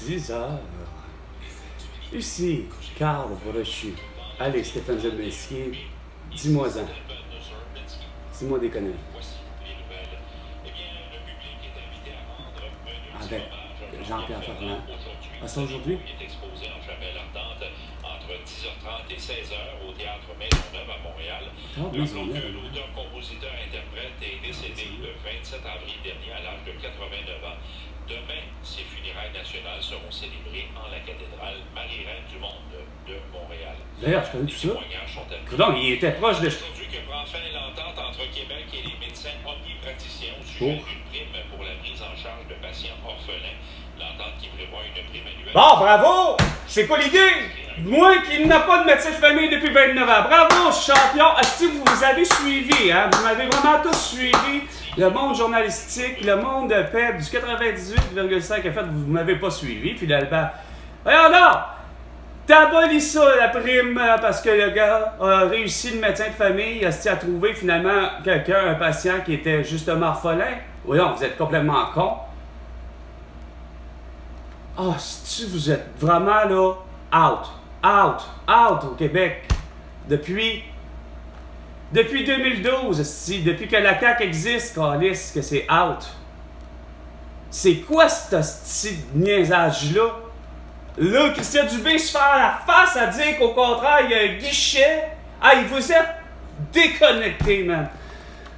10 heures. Ici, Karl Brochu. Allez, Stéphane Zelensky, dis-moi-en. Dis-moi des conneries. Avec Jean-Pierre Ferland. Ah, ça aujourd'hui? Entre 10h30 et 16h au Théâtre Maisonneuve à Montréal. L'auteur, compositeur, interprète est décédé le 27 avril dernier à l'âge de 89 ans. Demain, ses funérailles nationales seront célébrées en la cathédrale Marie-Reine du Monde de Montréal. D'ailleurs, je connais tout ça. Donc, il était proche de... Aujourd'hui que prend fin l'entente entre Québec et les médecins omnipraticiens au sujet d'une prime pour la prise en charge de patients orphelins. L'entente qui prévoit une prime annuelle. Bon, bravo! C'est quoi l'idée? Moi qui n'a pas de médecin de famille depuis 29 ans. Bravo, champion! Est-ce que vous avez suivi, hein? Vous m'avez vraiment tous suivi. Le monde journalistique, le monde de paix du 98,5 en fait, vous ne m'avez pas suivi, finalement. Voyons donc! T'abolis ça, la prime, parce que le gars a réussi, le médecin de famille, a trouvé finalement quelqu'un, un patient qui était justement orphelin. Voyons, vous êtes complètement con. Ah, si vous êtes vraiment là, out au Québec. Depuis 2012, si, depuis que la CAQ existe, câlisse, que c'est out. C'est quoi ce petit niaisage-là? Là, Christian Dubé se fait la face à dire qu'au contraire, il y a un guichet. Ah, vous êtes déconnectés, man.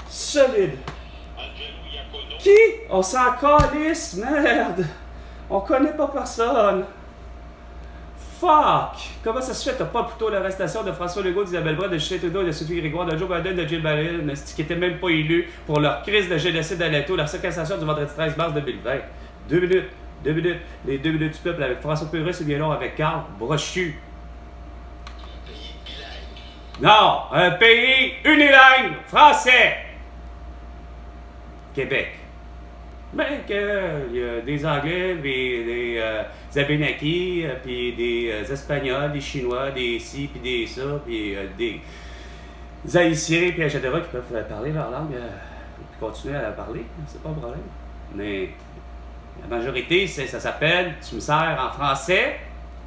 Solide. Qui? On s'en calisse, merde. On connaît pas personne. Fuck! Comment ça se fait? T'as pas plutôt l'arrestation de François Legault, d'Isabelle Brun, de Justin Trudeau, de Sophie Grégoire, de Joe Biden, de Jill Biden, qui n'étaient même pas élus pour leur crise de génocide à l'État, leur séquestration du vendredi 13 mars 2020. 2 minutes. Les 2 minutes du peuple avec François Pérusse et bien long avec Karl Brochu. Non! Un pays unilingue français! Québec. Ben, qu'il y a des Anglais, des Abénakis, puis des Espagnols, des Chinois, des ci, puis des ça, puis des Haïtiens, puis etc. qui peuvent parler leur langue, puis continuer à la parler, c'est pas un problème. Mais la majorité, ça s'appelle, tu me sers en français,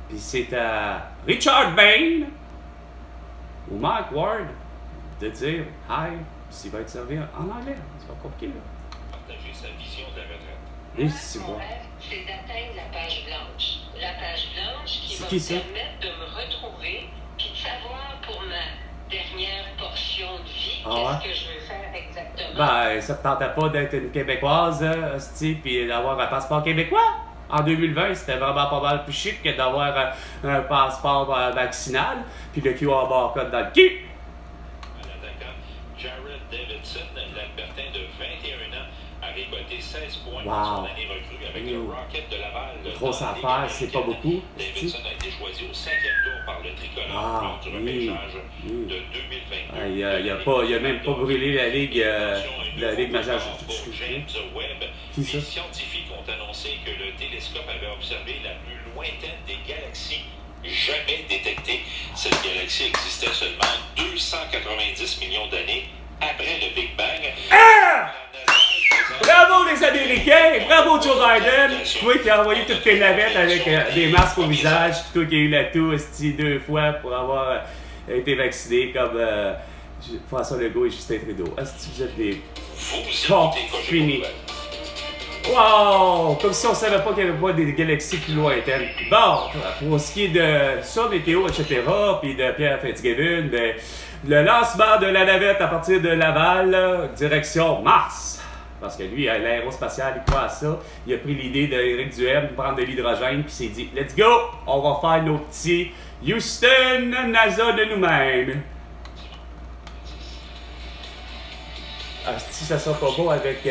puis c'est à Richard Bain ou Mike Ward de dire hi, s'il va être servi en anglais. C'est pas compliqué, là. Sa vision de la retraite. Et c'est Mon quoi? rêve, c'est d'atteindre la page blanche. La page blanche qui va qui, me ça? permettre de me retrouver puis de savoir pour ma dernière portion de vie qu'est-ce que je veux faire exactement. Ben, ça te tentait pas d'être une Québécoise, puis d'avoir un passeport québécois? En 2020, c'était vraiment pas mal plus chic que d'avoir un passeport vaccinal, puis le QR barcode dans le cul. L'attaquant Jared Davidson, l'Albertain de 21 ans, a récolté 16 points Wow. dans son année recrue avec le Rocket de Laval. Grosse affaire, c'est pas beaucoup. Davidson a été choisi au 5e tour par le tricolore lors du repêchage de 2022. Il a même pas brûlé la Ligue majeure. James Webb, Qui ça? les scientifiques ont annoncé que le télescope avait observé la plus lointaine des galaxies jamais détectées. Cette galaxie existait seulement 290 millions d'années après le Big Bang. Ah! Bravo les Américains! Bravo Joe Biden! Toi qui as envoyé toutes tes navettes avec des masques au visage, puis toi qui as eu la toux 2 fois pour avoir été vacciné comme François Legault et Justin Trudeau. Est-ce que vous êtes des cons finis? Wow! Comme si on savait pas qu'il n'y avait pas des galaxies plus lointaines. Bon, pour ce qui est de ça, météo, etc., puis de Pierre Fitzgibbon, ben, le lancement de la navette à partir de Laval, direction Mars. Parce que lui, l'aérospatial, il croit à ça. Il a pris l'idée d'Éric Duhem de prendre de l'hydrogène, puis il s'est dit « Let's go! On va faire nos petits Houston NASA de nous-mêmes. » Ah, si ça sera pas beau avec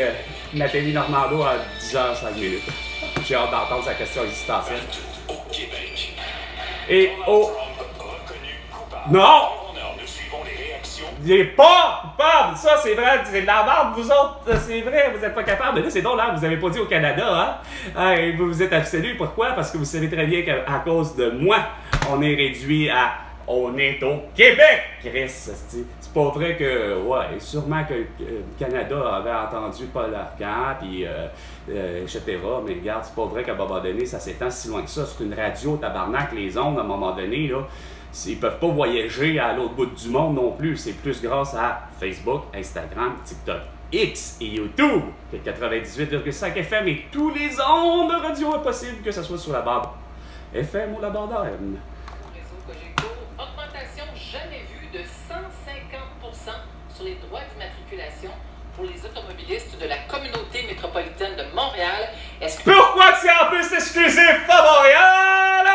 Nathalie Normando à 10h05. J'ai hâte d'entendre sa question existentielle. Au Québec. Et au... Reconnu coupable. Non! Nous suivons les réactions. Il est pas coupable! Ça, c'est vrai, c'est de la merde, vous autres, c'est vrai, vous êtes pas capables. Mais là, c'est drôle, hein, vous avez pas dit au Canada, hein? Et vous vous êtes abstenu, pourquoi? Parce que vous savez très bien qu'à cause de moi, on est réduit à... On est au Québec! Chris, c'est c'est pas vrai que, ouais, sûrement que le Canada avait entendu Paul Arcand, puis etc. Mais regarde, c'est pas vrai qu'à un moment donné, ça s'étend si loin que ça. C'est une radio, tabarnak, les ondes, à un moment donné, là, ils peuvent pas voyager à l'autre bout du monde non plus. C'est plus grâce à Facebook, Instagram, TikTok, X et YouTube que 98,5 FM et tous les ondes de radio est possible que ce soit sur la bande FM ou la bande AM. Réseau Cogeco, augmentation jamais vue de 150% sur les droits d'immatriculation pour les automobilistes de la communauté métropolitaine de Montréal. Est-ce que... Pourquoi c'est en plus exclusif à Montréal?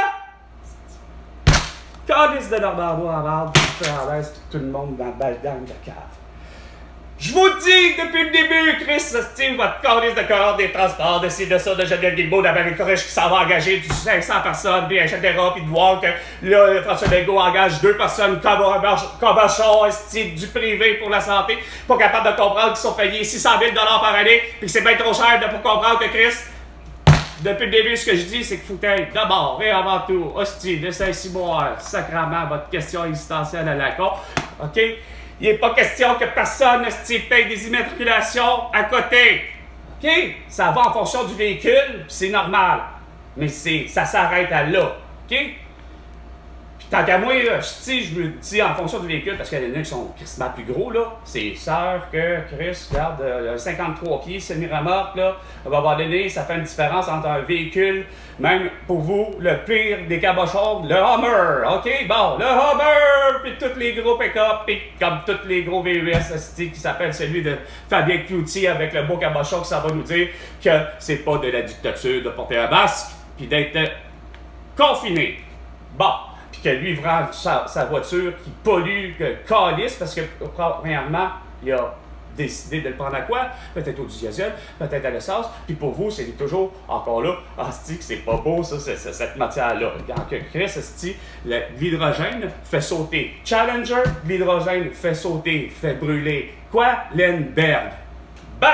Calice de Normando en marde, tout le monde dans le baldan de cave. Je vous dis depuis le début, Chris, c'est votre calice de corps des transports, de ci, de ça, de Geneviève Guilbeault, d'Amérique Corrège qui s'en va engager du 500 personnes, puis etc., puis de voir que là, François Legault engage 2 personnes Cobochon, du privé pour la santé, pas capable de comprendre qu'ils sont payés 600 000 $ par année, puis que c'est bien trop cher pour comprendre que Chris, depuis le début, ce que je dis, c'est qu'il faut être d'abord et avant tout, hostie, de Saint-Cyboire, sacrament, votre question existentielle à la con, OK? Il n'est pas question que personne paye des immatriculations à côté. OK? Ça va en fonction du véhicule, c'est normal. Mais ça s'arrête à là. OK? Puis tant qu'à moi, je me dis en fonction du véhicule, parce qu'il y en a qui sont crissement plus gros, là. C'est sûr que Chris, regarde, 53 pieds, semi-remorque, là. À un moment donné, ça fait une différence entre un véhicule, même pour vous, le pire des cabochons, le Hummer. OK? Bon, le Hummer, puis tous les gros pick-up, puis comme tous les gros VUS, qui s'appelle celui de Fabien Cloutier avec le beau cabochon, que ça va nous dire que c'est pas de la dictature de porter un masque, puis d'être confiné. Bon. Que lui vend sa voiture qui pollue, que calice, parce que premièrement, il a décidé de le prendre à quoi? Peut-être au diesel, peut-être à l'essence, puis pour vous, c'est toujours encore là, asti que c'est pas beau ça, cette matière-là. Regarde que Chris, asti, l'hydrogène fait sauter. Challenger, l'hydrogène fait sauter, fait brûler. Quoi? Lindbergh. Bon!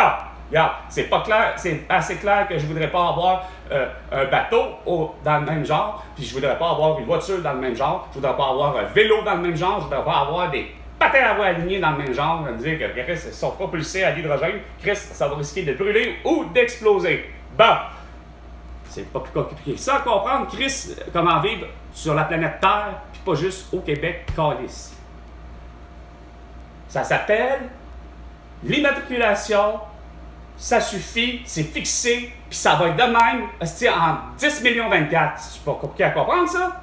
Regarde, c'est pas clair, c'est assez clair que je voudrais pas avoir un bateau dans le même genre, puis je voudrais pas avoir une voiture dans le même genre, je voudrais pas avoir un vélo dans le même genre, je voudrais pas avoir des patins à voie alignés dans le même genre, me dire que Chris, ils sont propulsés à l'hydrogène, Chris, ça va risquer de brûler ou d'exploser. Bon, c'est pas plus compliqué. Sans comprendre, Chris, comment vivre sur la planète Terre, puis pas juste au Québec, calice. Ça s'appelle l'immatriculation. Ça suffit, c'est fixé, puis ça va être de même, en 10 millions 24. C'est pas compliqué à comprendre, ça?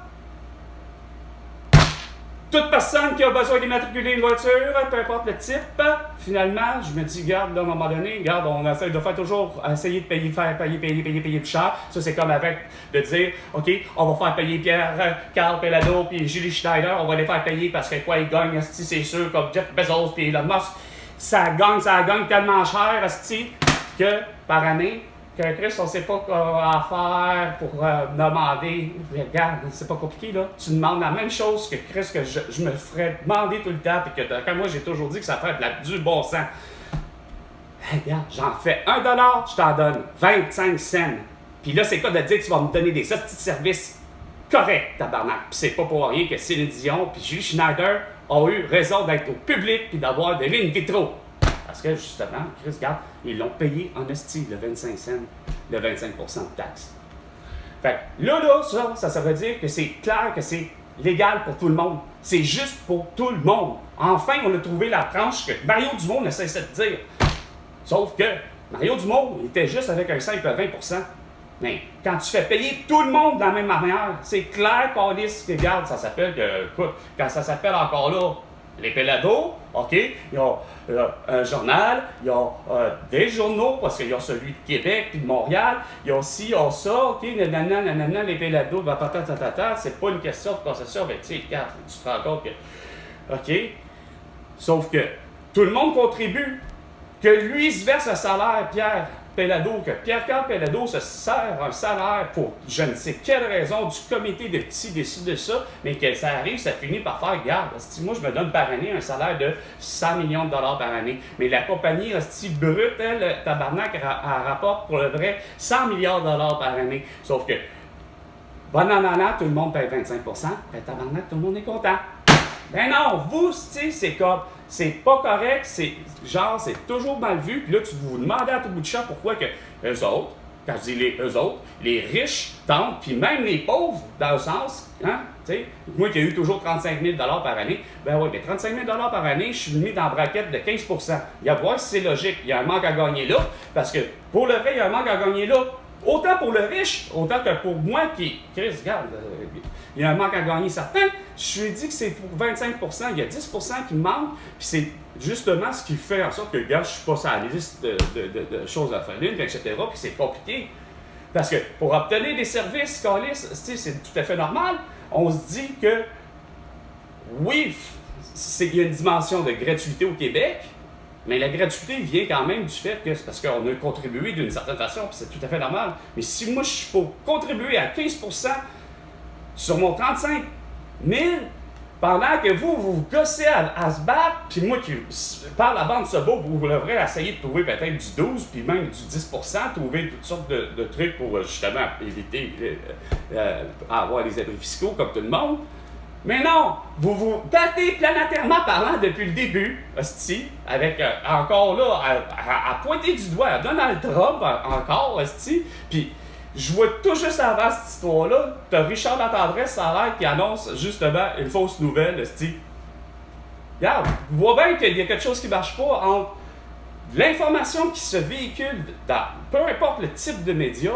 Toute personne qui a besoin d'immatriculer une voiture, peu importe le type, finalement, je me dis, regarde, là, à un moment donné, regarde, on essaie de faire toujours, essayer de payer plus cher. Ça, c'est comme avec, de dire, OK, on va faire payer Pierre, Carl Pelado, puis Julie Schneider, on va les faire payer parce que quoi, ils gagnent, c'est sûr, comme Jeff Bezos, puis Elon Musk. Ça gagne tellement cher, que par année, que Chris, on ne sait pas quoi faire pour demander. Regarde, c'est pas compliqué, là. Tu demandes la même chose que Chris, que je me ferais demander tout le temps, puis que quand moi, j'ai toujours dit que ça ferait du bon sens. Regarde, j'en fais $1, je t'en donne 25 cents. Puis là, c'est quoi de dire que tu vas me donner des petits services corrects, tabarnak. Puis c'est pas pour rien que Céline Dion puis Julie Schneider ont eu raison d'être au public puis d'avoir des lignes vitro. Parce que, justement, Chris, regarde, ils l'ont payé en esti, le 25 cents, le 25% de taxes. Fait que là, ça veut dire que c'est clair que c'est légal pour tout le monde. C'est juste pour tout le monde. Enfin, on a trouvé la tranche que Mario Dumont ne cessait de dire. Sauf que Mario Dumont, il était juste avec un simple 20%. Mais quand tu fais payer tout le monde de la même manière, c'est clair qu'on dit que, regarde, ça s'appelle que, écoute, quand ça s'appelle encore là, les Pelado, OK, ils ont un journal, ils ont des journaux, parce qu'ils ont celui de Québec puis de Montréal, ils ont ci, ils ont ça, OK, nanana, les Pelado, c'est pas une question de concession, mais tu sais, regarde, tu te rends compte que, OK, sauf que tout le monde contribue, que lui se verse un salaire, Pierre Pelado, que Pierre-Carl Pelado se sert un salaire pour je ne sais quelle raison du comité de ci, de ça, mais que ça arrive, ça finit par faire garde. Moi, je me donne par année un salaire de 100 millions de dollars par année. Mais la compagnie brute, elle, tabarnak, elle rapporte pour le vrai 100 milliards de dollars par année. Sauf que, tout le monde paye 25%, ben tabarnak, tout le monde est content. Ben non, vous, c'est comme, c'est pas correct, c'est toujours mal vu, puis là, tu vous demandez à tout bout de champ pourquoi que eux autres, quand je dis eux autres, les riches tentent, puis même les pauvres, dans le sens, hein, tu sais, moi qui ai eu toujours 35 000 $ par année, ben oui, mais 35 000 $ par année, je suis mis dans la braquette de 15 %. Il y a à voir si c'est logique, il y a un manque à gagner là, parce que pour le vrai, il y a un manque à gagner là, autant pour le riche, autant que pour moi qui, Chris, regarde, il y a un manque à gagner certain. Je lui ai dit que c'est pour 25 %, il y a 10 % qui me manquent, puis c'est justement ce qui fait en sorte que, regarde, je suis pas sur la liste de choses à faire, etc., puis c'est compliqué. Parce que pour obtenir des services, c'est tout à fait normal. On se dit que, oui, il y a une dimension de gratuité au Québec, mais la gratuité vient quand même du fait que c'est parce qu'on a contribué d'une certaine façon, puis c'est tout à fait normal. Mais si moi, je suis pour contribuer à 15 % sur mon 35 000, pendant que vous gossez à se battre, puis moi qui par la bande Sabot, vous devrez essayer de trouver peut-être du 12, puis même du 10 %, trouver toutes sortes de trucs pour justement éviter avoir les abris fiscaux comme tout le monde. Mais non, vous vous battez planétairement parlant depuis le début, hostie, avec encore là, à pointer du doigt à Donald Trump encore, hostie, puis je vois tout juste avant cette histoire-là, t'as Richard Latendresse, ça a l'air, qui annonce justement une fausse nouvelle, hostie. Regarde, vous voyez bien qu'il y a quelque chose qui ne marche pas entre l'information qui se véhicule dans peu importe le type de média,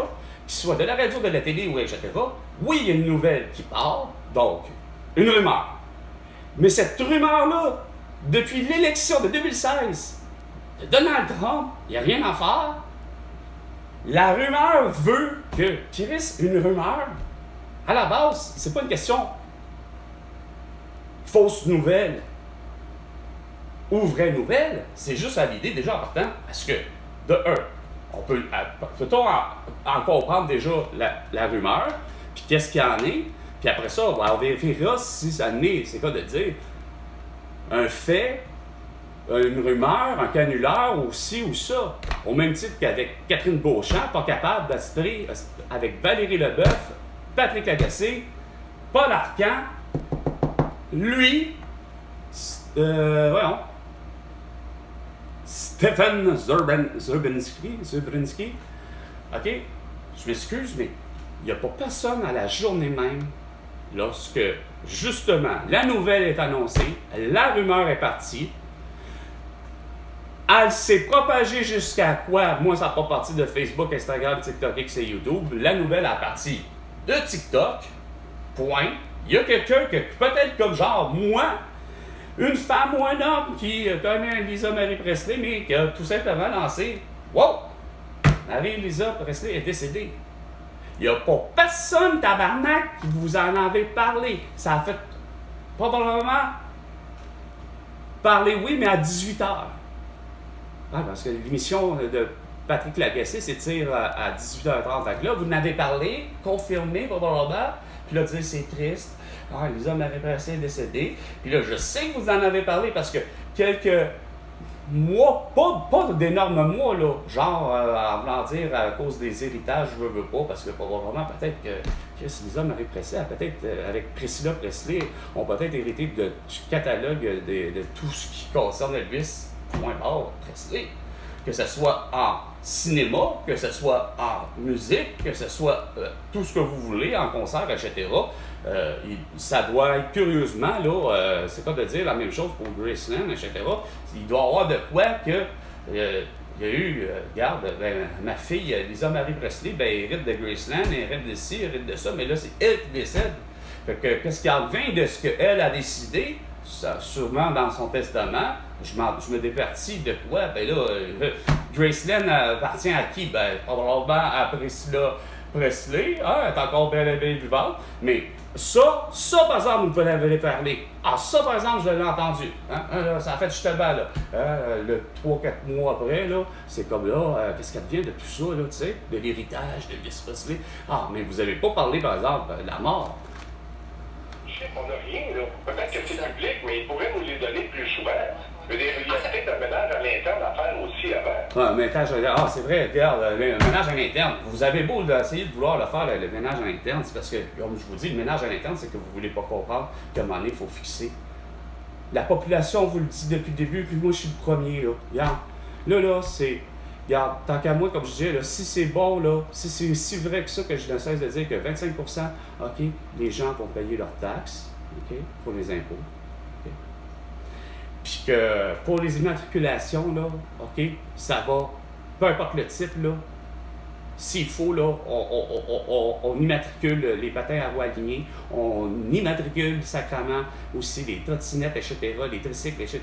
qu'il soit de la radio, de la télé ou etc. Oui, il y a une nouvelle qui part, donc une rumeur. Mais cette rumeur-là, depuis l'élection de 2016 de Donald Trump, il n'y a rien à faire. La rumeur veut que, Chris, une rumeur, à la base, c'est pas une question fausse nouvelle ou vraie nouvelle, c'est juste à l'idée déjà en partant, parce que, de un, peut-on en comprendre déjà la rumeur, puis qu'est-ce qu'il y en est, puis après ça, on vérifiera si ça n'est, c'est quoi de dire, un fait, une rumeur, un canular, ou ci ou ça. Au même titre qu'avec Catherine Beauchamp, pas capable d'assister avec Valérie Leboeuf, Patrick Lagacé, Paul Arcand, lui, Stephen Zurbinsky. OK? Je m'excuse, mais il n'y a pas personne à la journée même lorsque, justement, la nouvelle est annoncée, la rumeur est partie, elle s'est propagée jusqu'à quoi? Moi, ça n'a pas parti de Facebook, Instagram, TikTok, X et YouTube. La nouvelle a parti de TikTok. Point. Il y a quelqu'un que, peut-être comme genre moi, une femme ou un homme qui connaît Lisa Marie Presley, mais qui a tout simplement lancé « Wow! Marie-Lisa Presley est décédée. » Il n'y a pas personne, tabarnak, qui vous en avait parlé. Ça a fait probablement parler, oui, mais à 18h. Ah, parce que l'émission de Patrick Lagacé s'étire à 18h30. Donc là, vous en avez parlé, confirmé, probablement. Puis là, dire c'est triste. Ah, Lisa Marie Presley est décédée. Puis là, je sais que vous en avez parlé parce que quelques mois, pas d'énormes mois, là, genre, en voulant dire à cause des héritages, je veux pas, parce que probablement, peut-être que Lisa Marie Presley, peut-être, avec Priscilla Presley, ont peut-être hérité du catalogue de tout ce qui concerne Elvis. Point barre, Presley. Que ce soit en cinéma, que ce soit en musique, que ce soit tout ce que vous voulez, en concert, etc. Ça doit être curieusement, là, c'est pas de dire la même chose pour Graceland, etc. Il doit y avoir de quoi que il y a eu, regarde, ma fille, Lisa Marie Presley, hérite de Graceland, hérite de ci, hérite de ça, mais là, c'est elle qui décède. Fait que, qu'est-ce qui advient de ce qu'elle a décidé? Ça, sûrement dans son testament, je me départis de quoi? Ben là, Graceland appartient à qui? Ben, probablement à Priscilla Presley, elle est encore bien vivante, mais ça, par exemple, vous pouvez l'avez parlé. Ah, ça, par exemple, je l'ai entendu. Là, ça a fait justement, là. Le 3-4 mois après, là, c'est comme là, qu'est-ce qu'elle devient de tout ça, là, tu sais, de l'héritage de Elvis Presley. Ah, mais vous n'avez pas parlé, par exemple, de la mort. On n'a rien, là. Peut-être que c'est public, mais ils pourraient nous les donner plus souvent. Il y a peut-être un ménage à l'interne à faire aussi avant. Ouais, un ménage à l'interne. Ah, c'est vrai, regarde, un ménage à l'interne. Vous avez beau essayer de vouloir le faire, le ménage à l'interne, c'est parce que, comme je vous dis, le ménage à l'interne, c'est que vous ne voulez pas comprendre qu'à un moment donné, il faut fixer La population vous le dit depuis le début, puis moi, je suis le premier, là. Regarde, là, c'est... Regarde, tant qu'à moi, comme je disais, là, si c'est bon, là, si c'est si vrai que ça que je ne cesse de dire que 25%, OK, les gens vont payer leurs taxes, OK, pour les impôts. OK. Puis que pour les immatriculations, là, OK, ça va, peu importe le type, là, s'il faut, là, on immatricule les patins à roues alignées, on immatricule sacrément aussi les trottinettes, etc., les tricycles, etc.,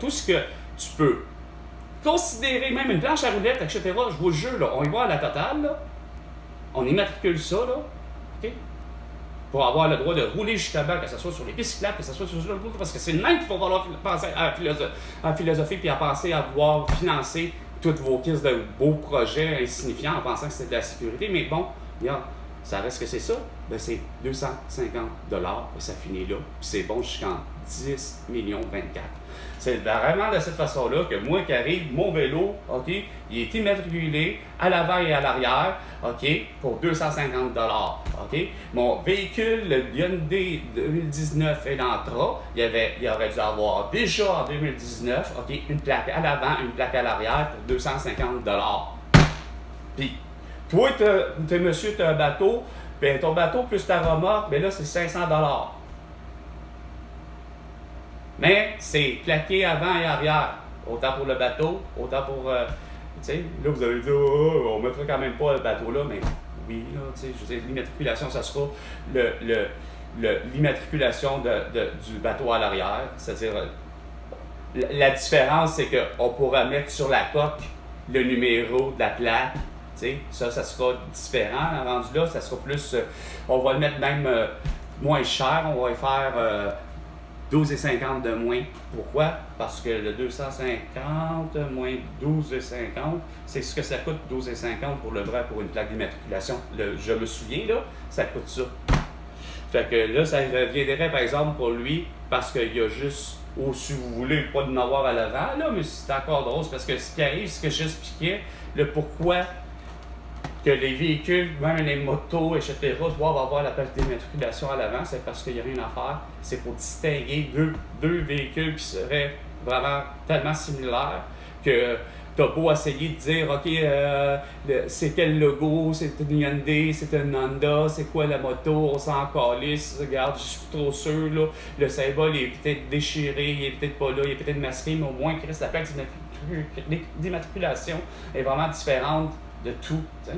tout ce que tu peux considérer, même une planche à roulettes, etc., je vous le jure, là, on y va à la totale, là, on immatricule ça, là, OK? Pour avoir le droit de rouler justement, que ce soit sur les pistes cyclables, que ce soit sur le route, parce que c'est le même qu'il faut falloir penser à la philosophie, puis à penser à pouvoir financer toutes vos caisses de beaux projets insignifiants en pensant que c'est de la sécurité. Mais bon, regarde, ça reste que c'est ça. Ben c'est 250 $, et ça finit là. Puis c'est bon jusqu'en 10 millions 24. C'est vraiment de cette façon-là que moi qui arrive, mon vélo, OK, il est immatriculé à l'avant et à l'arrière, OK, pour 250 $, OK. Mon véhicule, le Hyundai 2019 Elantra, il aurait dû avoir déjà en 2019, OK, une plaque à l'avant, une plaque à l'arrière pour 250 $. Puis, toi, t'es monsieur, t'as un bateau, ben ton bateau plus ta remorque, ben là, c'est 500 $. Mais c'est plaqué avant et arrière. Autant pour le bateau, autant pour... tu sais, là, vous allez dire, on ne mettra quand même pas le bateau là, mais oui, là, tu sais, je veux dire, l'immatriculation, ça sera l'immatriculation du bateau à l'arrière. C'est-à-dire, la différence, c'est qu'on pourra mettre sur la coque le numéro de la plaque. Tu sais, ça sera différent. Rendu là, ça sera plus... on va le mettre même moins cher. On va y faire... 12,50 de moins. Pourquoi? Parce que le 250 moins 12,50, c'est ce que ça coûte 12,50 pour le vrai pour une plaque d'immatriculation. Je me souviens, là, ça coûte ça. Fait que là, ça reviendrait par exemple pour lui, parce qu'il y a juste, ou si vous voulez, pas de n'avoir à l'avant, là, mais c'est encore drôle, parce que ce qui arrive, ce que j'expliquais, le pourquoi que les véhicules, même les motos, etc., doivent avoir la plaque d'immatriculation à l'avant, c'est parce qu'il n'y a rien à faire. C'est pour distinguer deux véhicules qui seraient vraiment tellement similaires que tu as beau essayer de dire, OK, c'est quel logo, c'est une Hyundai, c'est une Honda, c'est quoi la moto, on s'en calisse, regarde, je suis trop sûr, là, le symbole est peut-être déchiré, il est peut-être pas là, il est peut-être masqué, mais au moins, Chris, la plaque d'immatriculation est vraiment différente de tout. T'sais.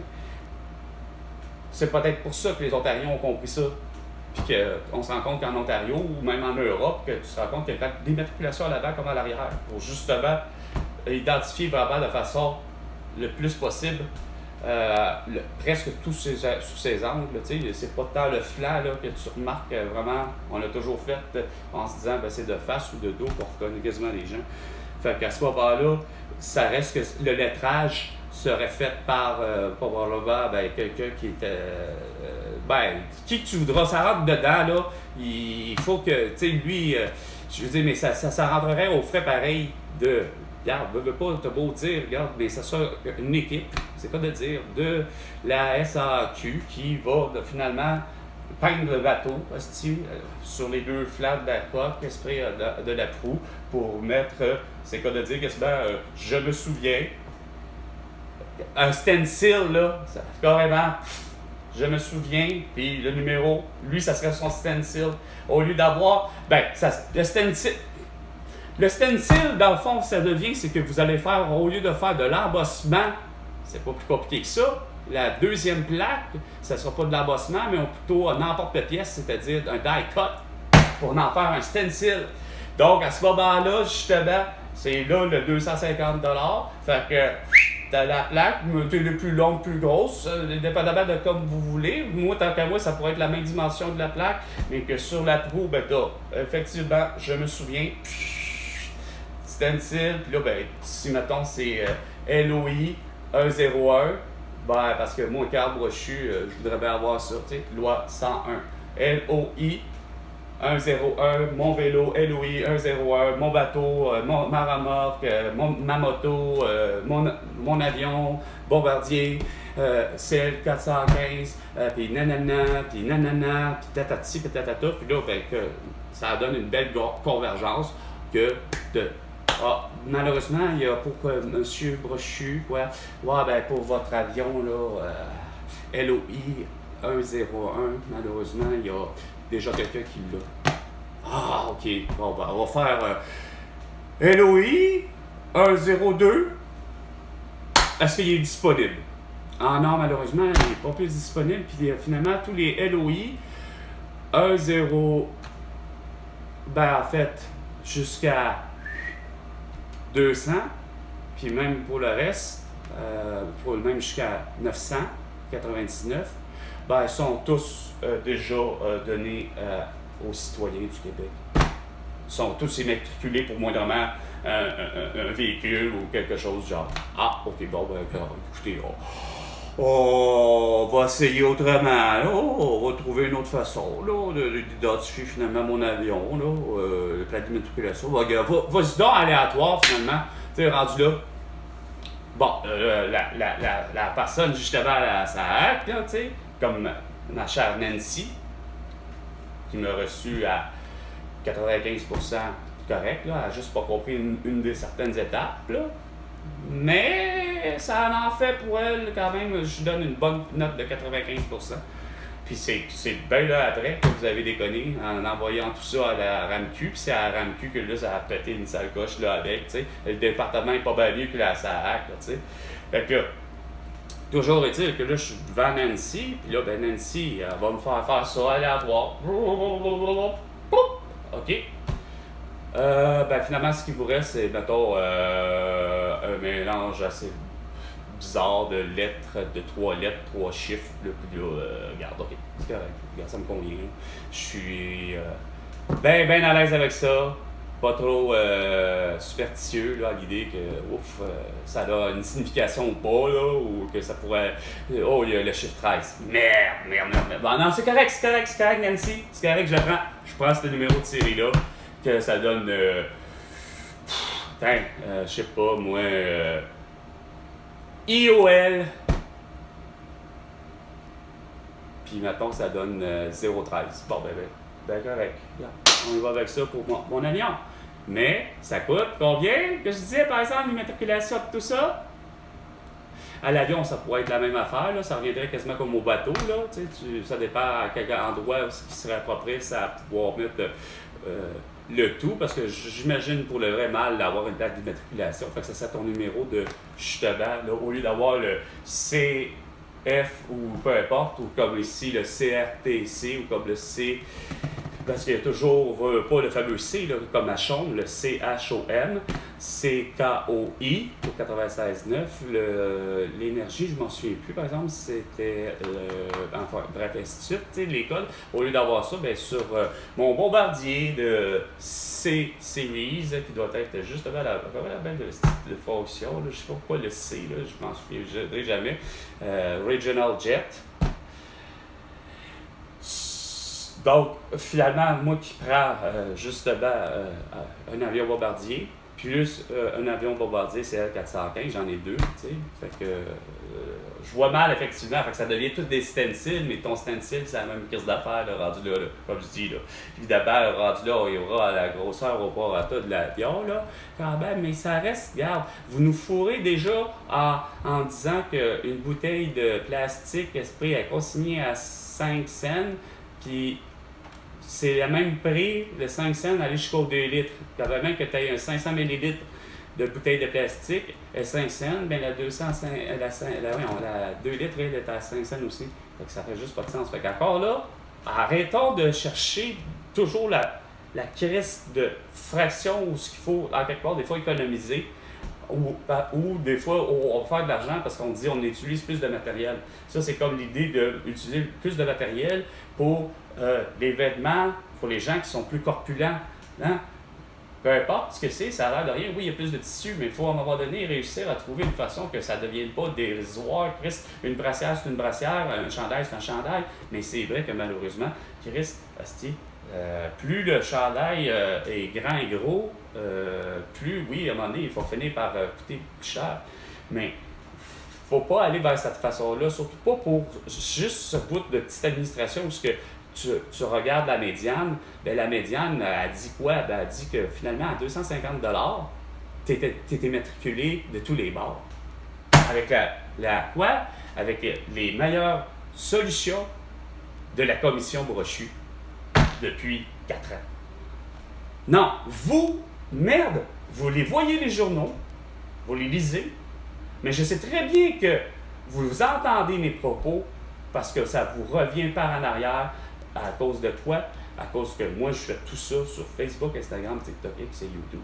C'est peut-être pour ça que les Ontariens ont compris ça. Puis qu'on se rend compte qu'en Ontario ou même en Europe, que tu te rends compte qu'il y a l'immatriculation à l'avant comme à l'arrière. Pour justement identifier vraiment de façon le plus possible presque sous ces angles. C'est pas tant le flanc là, que tu remarques vraiment, on a toujours fait en se disant ben, c'est de face ou de dos qu'on reconnaît quasiment les gens. Fait qu'à ce moment-là, ça reste que le lettrage serait fait par probablement quelqu'un qui était qui tu voudras, ça rentre dedans là, il faut que, tu sais, lui, je veux dire, mais ça rentrerait aux frais pareil de, regarde, veux pas te beau dire, regarde, mais ça sera une équipe, c'est quoi de dire, de la SAQ qui va finalement peindre le bateau sur les deux flancs de la coque, esprit de la proue, pour mettre, c'est quoi de dire, je me souviens, un stencil, là, carrément, je me souviens, puis le numéro, lui, ça serait son stencil. Au lieu d'avoir, le stencil, dans le fond, ça devient, c'est que vous allez faire, au lieu de faire de l'embossement, c'est pas plus compliqué que ça. La deuxième plaque, ça sera pas de l'embossement, mais plutôt un emporte-pièce, c'est-à-dire un die cut, pour en faire un stencil. Donc, à ce moment-là, justement, c'est là le 250 $. Fait que t'as la plaque, t'es le plus longue, plus grosse, dépendamment de comme vous voulez. Moi, tant qu'à moi, ça pourrait être la même dimension de la plaque, mais que sur la proue, t'as, effectivement, je me souviens, stencil, puis là, si mettons c'est LOI 101, parce que moi, Carl Brochu, je voudrais bien avoir ça, tu sais, loi 101, LOI 101, mon vélo, LOI 101, mon bateau, ma remorque, ma moto, mon avion, bombardier, CL 415, puis nanana, puis tatati, puis tatata, puis là, ça donne une belle convergence que de... Ah, malheureusement, il y a pour M. Brochu, quoi. Ouais, ben pour votre avion, là, LOI 101, malheureusement, il y a déjà quelqu'un qui l'a. Ah, ok. Bon, ben, on va faire LOI 102. Est-ce qu'il est disponible? Ah non, malheureusement, il n'est pas plus disponible. Puis finalement, tous les LOI 10, ben en fait, jusqu'à 200, puis même pour le reste, même jusqu'à 999, ben ils sont tous déjà donnés aux citoyens du Québec. Ils sont tous immatriculés pour moindrement un véhicule ou quelque chose du genre. Ah, ok, bon, ben écoutez, on va essayer autrement, là. On va trouver une autre façon là, d'identifier finalement mon avion, là, le plat d'immatriculation. Vas-y donc aléatoire finalement, tu sais, rendu là. Bon, la personne justement à sa hack, là, tu sais, comme ma chère Nancy, qui m'a reçu à 95% correct, là, elle n'a juste pas compris une des certaines étapes, là. Mais ça en fait pour elle quand même, je donne une bonne note de 95%. Puis c'est bien là après que vous avez déconné en envoyant tout ça à la RAMQ, puis c'est à la RAMQ que là ça a pété une sale coche là avec, tu sais. Le département est pas bien mieux que la SAAC, là, tu sais. Fait que toujours est-il que là je suis devant Nancy, puis là ben Nancy elle va me faire ça aléatoire. OK. Ben finalement, ce qui vous reste, c'est, mettons, un mélange assez bizarre de lettres, de 3 lettres, 3 chiffres. Là, puis là, regarde, ok, c'est correct. Regarde, ça me convient. Là. Je suis bien à l'aise avec ça. Pas trop superstitieux là, à l'idée que ouf, ça a une signification ou pas, là, ou que ça pourrait. Oh, il y a le chiffre 13. Merde. Bon, non, c'est correct, Nancy. C'est correct, je le prends. Je prends ce numéro de série-là. Que ça donne, je sais pas, moi, IOL, puis mettons que ça donne 013. Bon, ben correct. Bien. On y va avec ça pour mon avion. Mais, ça coûte combien, que je disais, par exemple, l'immatriculation de tout ça? À l'avion, ça pourrait être la même affaire, là. Ça reviendrait quasiment comme au bateau, là. Ça dépend à quel endroit qui serait propice à pouvoir mettre le tout, parce que j'imagine pour le vrai mal d'avoir une date d'immatriculation. Fait que ça serait ton numéro de justement, là, au lieu d'avoir le CF ou peu importe, ou comme ici le CRTC ou comme le C. Parce qu'il y a toujours pas le fameux C, là, comme à Chaume, le CHOM, CKOI pour 96.9. L'énergie, je m'en souviens plus, par exemple, c'était, enfin, bref, ainsi de suite, l'école. Au lieu d'avoir ça, bien, sur mon bombardier de C-Series, qui doit être juste avant la belle de fonction, là, je ne sais pas pourquoi le C, là, je m'en souviendrai jamais, Regional Jet. Donc, finalement, moi qui prends justement un avion bombardier, plus un avion bombardier CL-415, j'en ai 2, tu sais. Fait que je vois mal, effectivement, fait que ça devient tous des stencils, mais ton stencil, c'est la même crise d'affaires, rendu là, comme je dis, là. Évidemment, rendu là, il y aura la grosseur au prorata de l'avion, là, quand même, mais ça reste, regarde, vous nous fourrez déjà en disant qu'une bouteille de plastique Esprit est consignée à 5 cents, puis c'est le même prix, le 5 cents, aller jusqu'au 2 litres. Avant même que tu aies un 500 ml de bouteille de plastique, et 5 cents, bien la 2 litres, elle est à 5 cents aussi. Fait que ça fait juste pas de sens. Fait qu'encore là, arrêtons de chercher toujours la crise de fraction ou ce qu'il faut, en quelque part, des fois économiser. Ou des fois, on va faire de l'argent parce qu'on dit on utilise plus de matériel. Ça, c'est comme l'idée d'utiliser plus de matériel pour les vêtements, pour les gens qui sont plus corpulents. Hein? Peu importe ce que c'est, ça a l'air de rien. Oui, il y a plus de tissu, mais il faut à un moment donné réussir à trouver une façon que ça ne devienne pas dérisoire. Une brassière, c'est une brassière, un chandail, c'est un chandail. Mais c'est vrai que malheureusement, Chris, plus le chandail est grand et gros, plus, oui, à un moment donné, il faut finir par coûter plus cher. Mais faut pas aller vers cette façon-là, surtout pas pour juste ce bout de petite administration où tu regardes la médiane, bien, la médiane, elle dit quoi? Ben, elle dit que finalement, à 250 $, tu étais matriculé de tous les bords. Avec quoi? Avec les meilleures solutions de la commission Brochu depuis 4 ans. Non, vous, merde, vous les voyez les journaux, vous les lisez, mais je sais très bien que vous entendez mes propos parce que ça vous revient par en arrière à cause de quoi? À cause que moi, je fais tout ça sur Facebook, Instagram, TikTok, X et YouTube.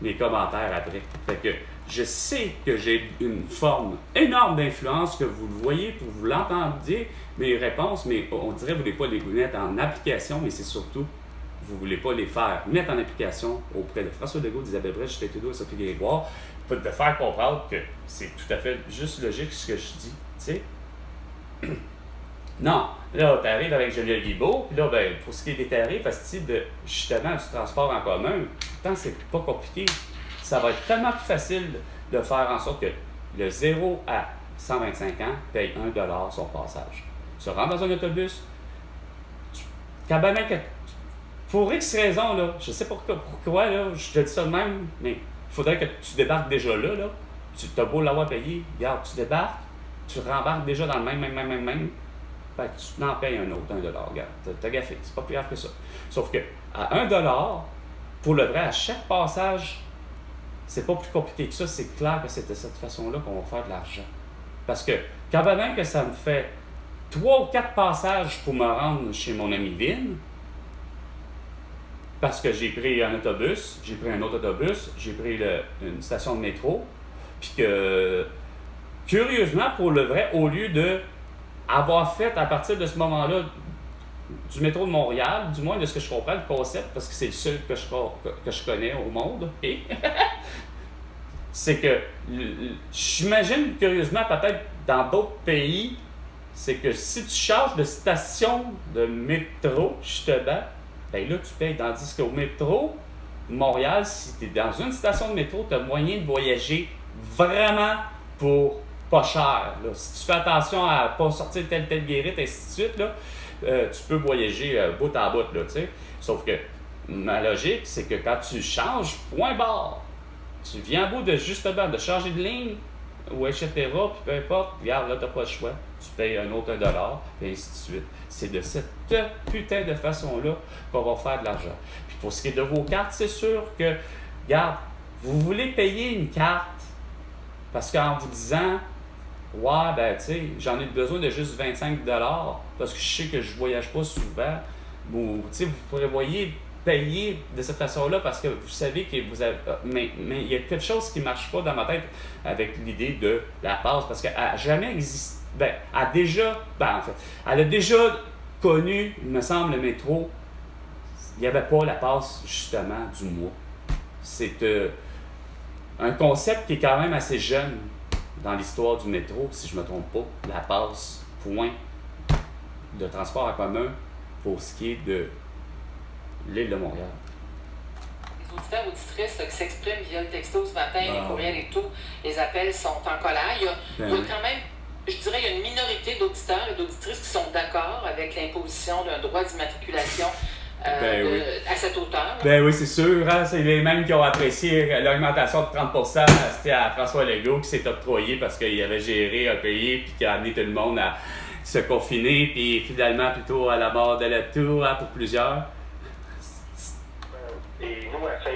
Les commentaires après. Fait que je sais que j'ai une forme énorme d'influence, que vous le voyez, que vous l'entendiez, mes réponses, mais on dirait que vous ne voulez pas les mettre en application, mais c'est surtout, vous ne voulez pas les faire mettre en application auprès de François Legault, d'Isabelle Brèche, Justin Trudeau et Sophie Grégoire, pour te faire comprendre que c'est tout à fait juste logique ce que je dis, tu sais. Non, là, tu arrives avec Geneviève Guilbeault, puis là, ben, pour ce qui est des tarifs, justement, du transport en commun, pourtant, c'est pas compliqué. Ça va être tellement plus facile de faire en sorte que le 0 à 125 ans paye 1 $ son passage. Tu rentres dans un autobus, quand même, pour X raison, là, je sais pas pourquoi, là, je te dis ça de même, mais il faudrait que tu débarques déjà là. Tu as beau l'avoir payé, regarde, tu débarques, tu rembarques déjà dans le même. Ben, tu n'en payes un autre, 1 $. Regarde, t'as gaffé, c'est pas plus grave que ça. Sauf que à 1 $, pour le vrai, à chaque passage, c'est pas plus compliqué que ça. C'est clair que c'est de cette façon-là qu'on va faire de l'argent. Parce que quand même que ça me fait 3 ou 4 passages pour me rendre chez mon ami Vin, parce que j'ai pris un autobus, j'ai pris un autre autobus, j'ai pris une station de métro, puis que, curieusement, pour le vrai, au lieu de avoir fait à partir de ce moment-là du métro de Montréal, du moins de ce que je comprends, le concept, parce que c'est le seul que je connais au monde, okay? C'est que j'imagine curieusement peut-être dans d'autres pays, c'est que si tu changes de station de métro, justement, ben là tu payes. Tandis qu'au métro de Montréal, si tu es dans une station de métro, tu as moyen de voyager vraiment pour pas cher. Là. Si tu fais attention à ne pas sortir telle guérite, ainsi de suite, là, tu peux voyager bout à bout. Là, sauf que ma logique, c'est que quand tu changes, point barre, tu viens à bout de justement de changer de ligne, ou etc., puis peu importe, regarde, là, tu n'as pas le choix. Tu payes un autre $, et ainsi de suite. C'est de cette putain de façon-là qu'on va faire de l'argent. Puis pour ce qui est de vos cartes, c'est sûr que, regarde, vous voulez payer une carte parce qu'en vous disant, ouais, ben, tu sais, j'en ai besoin de juste 25 $ parce que je sais que je voyage pas souvent. Ou, tu sais, vous prévoyez payer de cette façon-là parce que vous savez que vous avez. Mais il y a quelque chose qui ne marche pas dans ma tête avec l'idée de la passe parce qu'elle n'a jamais existé. Ben, elle a déjà connu, il me semble, le métro. Il n'y avait pas la passe, justement, du mois. C'est un concept qui est quand même assez jeune dans l'histoire du métro, si je ne me trompe pas. La passe, point de transport en commun pour ce qui est de l'île de Montréal. Les auditeurs et auditrices qui s'expriment via le texto ce matin, les courriels et tout, les appels sont en colère. Il y a quand même, je dirais, il y a une minorité d'auditeurs et d'auditrices qui sont d'accord avec l'imposition d'un droit d'immatriculation à cette hauteur. Ben oui, c'est sûr. Hein? C'est les mêmes qui ont apprécié l'augmentation de 30%. C'était à François Legault qui s'est octroyé parce qu'il avait géré un pays et qui a amené tout le monde à se confiner, puis finalement plutôt à la mort de la tour hein, pour plusieurs. Et nous, à Saint...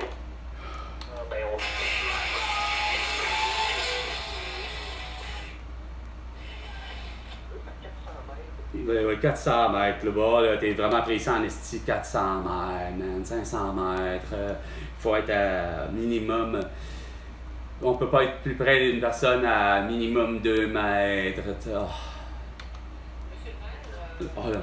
Oui, 400 mètres, là-bas, là, t'es vraiment précis en esti, 400 mètres, man, 500 mètres, il faut être à minimum, on peut pas être plus près d'une personne à minimum 2 mètres, Monsieur le maire, le maire.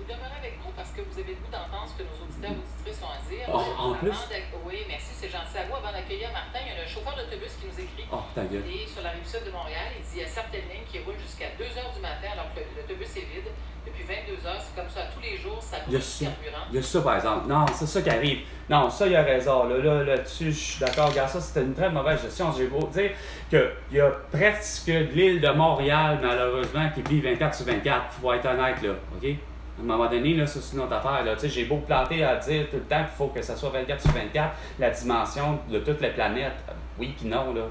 vous demeurez avec nous parce Est-ce que vous avez le goût d'entendre ce que nos auditeurs et auditrices ont à dire? En plus? Oui, merci, c'est gentil à vous. Avant d'accueillir Martin, il y a un chauffeur d'autobus qui nous écrit. Ta gueule. Il est sur la rive sud de Montréal. Il dit il y a certaines lignes qui roulent jusqu'à 2 h du matin alors que l'autobus est vide. Depuis 22 h, c'est comme ça tous les jours, ça roule carburant. Il y a ça, par exemple. Non, c'est ça qui arrive. Non, ça, il a raison. Là-dessus, je suis d'accord. Regarde, ça, c'était une très mauvaise gestion. J'ai beau dire qu'il y a presque l'île de Montréal, malheureusement, qui vit 24 sur 24. Il faut être honnête, là. OK? À un moment donné, là, ça, c'est une autre affaire. Là. J'ai beau planter à dire tout le temps qu'il faut que ça soit 24 sur 24, la dimension de toutes les planètes. Oui, puis non, là.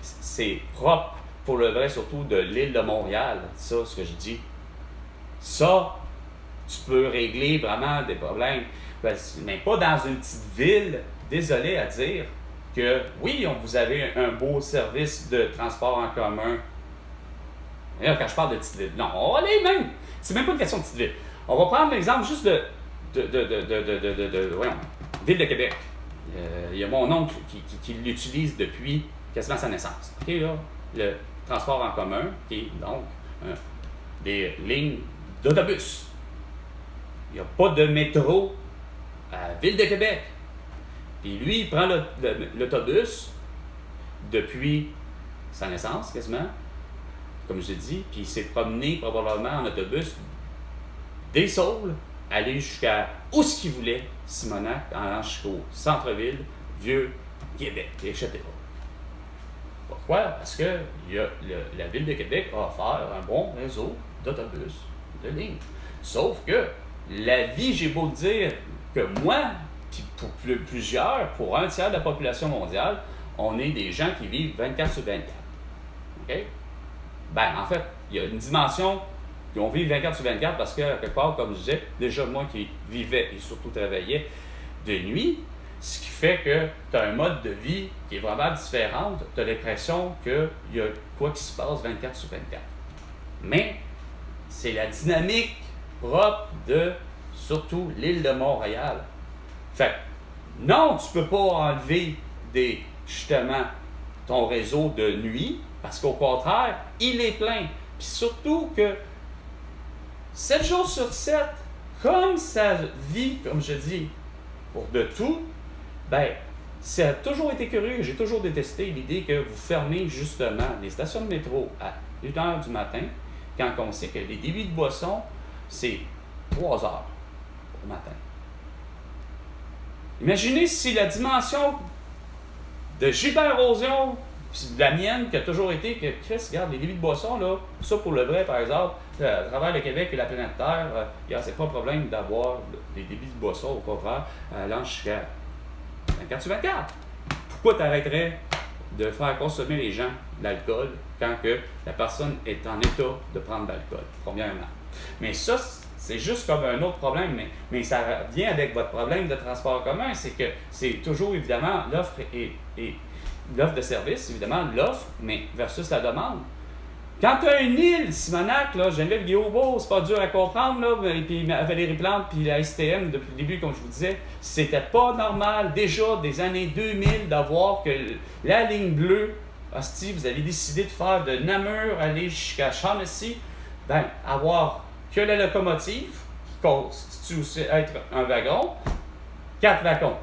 C'est propre pour le vrai, surtout de l'île de Montréal. Ça, ce que je dis. Ça, tu peux régler vraiment des problèmes. Mais pas dans une petite ville, désolé à dire, que oui, vous avez un beau service de transport en commun. Et là, quand je parle de petite ville, non, on va aller même. C'est même pas une question de petite ville. On va prendre l'exemple juste voyons, Ville de Québec. Il y a mon oncle qui l'utilise depuis quasiment sa naissance. OK, là, le transport en commun, qui est donc des lignes d'autobus. Il n'y a pas de métro à Ville de Québec. Puis lui, il prend l'autobus depuis sa naissance, quasiment, comme je l'ai dit, puis il s'est promené probablement en autobus des Saules, aller jusqu'à où ce qu'il voulait, Simonac, en allant jusqu'au centre-ville, Vieux-Québec, etc. Pourquoi? Parce que la Ville de Québec a offert un bon réseau d'autobus, de lignes. Sauf que la vie, j'ai beau dire que moi, puis pour plusieurs, pour un tiers de la population mondiale, on est des gens qui vivent 24 sur 24. OK? Ben, en fait, il y a une dimension qu'on vit 24 sur 24 parce que, quelque part, comme je disais, déjà moi qui vivais et surtout travaillais de nuit, ce qui fait que tu as un mode de vie qui est vraiment différent. Tu as l'impression qu'il y a quoi qui se passe 24 sur 24. Mais c'est la dynamique propre de, surtout, l'île de Montréal. Fait que, non, tu peux pas enlever justement, ton réseau de nuit, parce qu'au contraire, il est plein. Puis surtout que 7 jours sur 7, comme ça vit, comme je dis, pour de tout, ben, ça a toujours été curieux. J'ai toujours détesté l'idée que vous fermez justement les stations de métro à 1h du matin, quand on sait que les débits de boissons, c'est 3 heures au matin. Imaginez si la dimension de Gilbert Rozon, puis de la mienne, qui a toujours été que, Chris, regarde, les débits de boissons, là, ça pour le vrai, par exemple, à travers le Québec et la planète Terre, c'est pas un problème d'avoir des débits de boissons, au contraire, allant jusqu'à 24 sur 24. Pourquoi tu arrêterais de faire consommer les gens de l'alcool quand que la personne est en état de prendre de l'alcool, premièrement? Mais ça, c'est juste comme un autre problème, mais ça vient avec votre problème de transport commun, c'est que c'est toujours évidemment l'offre et l'offre de service, évidemment l'offre, mais versus la demande. Quand tu as une île, Simonac, là, Geneviève Guilbeault, c'est pas dur à comprendre, là, et puis Valérie Plante, puis la STM, depuis le début, comme je vous disais, c'était pas normal, déjà des années 2000, d'avoir que la ligne bleue, hostie, vous avez décidé de faire de Namur, aller jusqu'à Shaughnessy, ben, avoir que la locomotive, qui constitue aussi être un wagon, 4 wagons.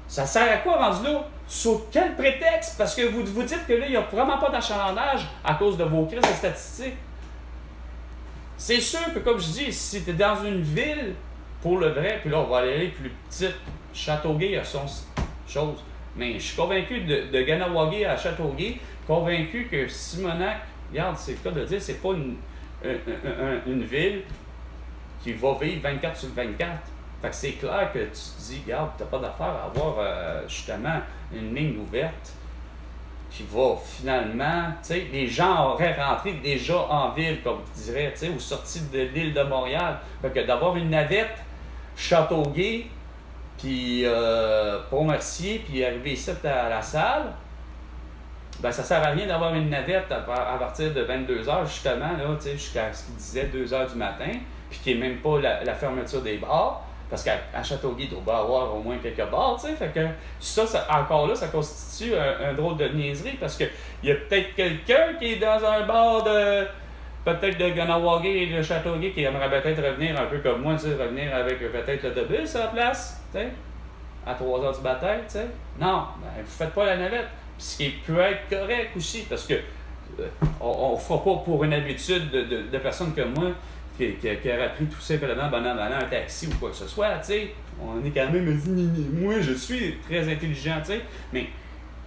Ça sert à quoi rendu là? Sous quel prétexte? Parce que vous dites que là, il n'y a vraiment pas d'achalandage à cause de vos crises de statistiques. C'est sûr que, comme je dis, si tu es dans une ville, pour le vrai, puis là, on va aller plus petite, Châteauguay a son chose. Mais je suis convaincu de Ganawagé à Châteauguay, convaincu que Simonac, regarde, c'est le cas de dire, c'est pas une ville qui va vivre 24 sur 24. Fait que c'est clair que tu te dis, regarde, tu n'as pas d'affaire à avoir justement une ligne ouverte qui va finalement, tu sais, les gens auraient rentré déjà en ville, comme tu dirais, tu sais, ou sortis de l'île de Montréal. Fait que d'avoir une navette Châteauguay, puis Pont-Mercier, puis arriver ici à la salle, ben ça sert à rien d'avoir une navette à partir de 22h, justement, là, tu sais, jusqu'à ce qu'il disait 2h du matin, puis qui n'est même pas la fermeture des bars. Parce qu'à Châteauguay, il doit y avoir au moins quelques bars, tu sais. Fait que ça, encore là, ça constitue un drôle de niaiserie parce qu'il y a peut-être quelqu'un qui est dans un bar peut-être de Ganawagé et de Châteauguay qui aimeraient peut-être revenir un peu comme moi, tu sais, revenir avec peut-être l'autobus à la place, tu sais, à 3h du matin, tu sais. Non, ben, vous faites pas la navette. Puis ce qui peut être correct aussi, parce que on fera pas pour une habitude de personnes comme moi qui aurait pris tout simplement un taxi ou quoi que ce soit, tu sais. On est quand même dit, moi je suis très intelligent, tu sais. Mais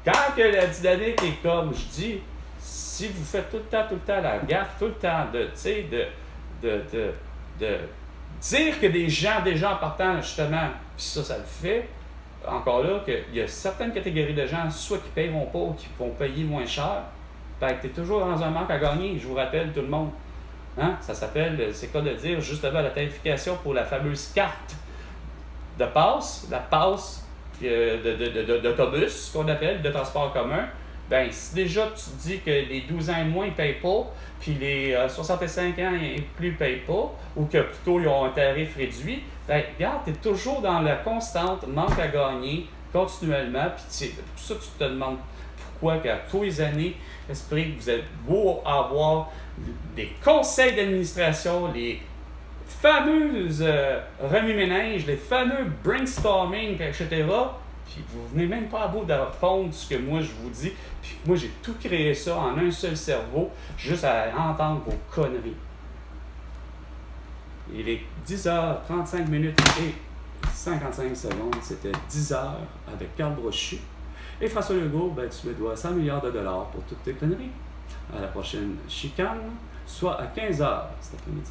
quand que la dynamique est comme je dis, si vous faites tout le temps la gaffe, tout le temps de dire que des gens en partant justement, puis ça le fait, encore là, qu'il y a certaines catégories de gens, soit qui ne paieront pas ou qui vont payer moins cher, ben, tu es toujours dans un manque à gagner, je vous rappelle tout le monde. Hein? Ça s'appelle, c'est quoi de dire, justement, la tarification pour la fameuse carte de passe, la passe d'autobus, qu'on appelle, de transport commun. Ben, si déjà tu te dis que les 12 ans et moins, ils ne payent pas, puis les 65 ans et plus ne payent pas, ou que plutôt ils ont un tarif réduit, ben, regarde, tu es toujours dans la constante manque à gagner continuellement, puis pour ça tu te demandes pourquoi qu'à tous les années, esprit que vous êtes beau avoir des conseils d'administration, les fameuses remue-ménage, les fameux brainstorming, etc., puis vous venez même pas à bout de répondre ce que moi je vous dis, puis moi j'ai tout créé ça en un seul cerveau, juste à entendre vos conneries. Il est 10h35 et 55 secondes, c'était 10h avec Carl Brochu. Et François Legault, ben, tu me dois 100 milliards de dollars pour toutes tes conneries. À la prochaine chicane, soit à 15h cet après-midi.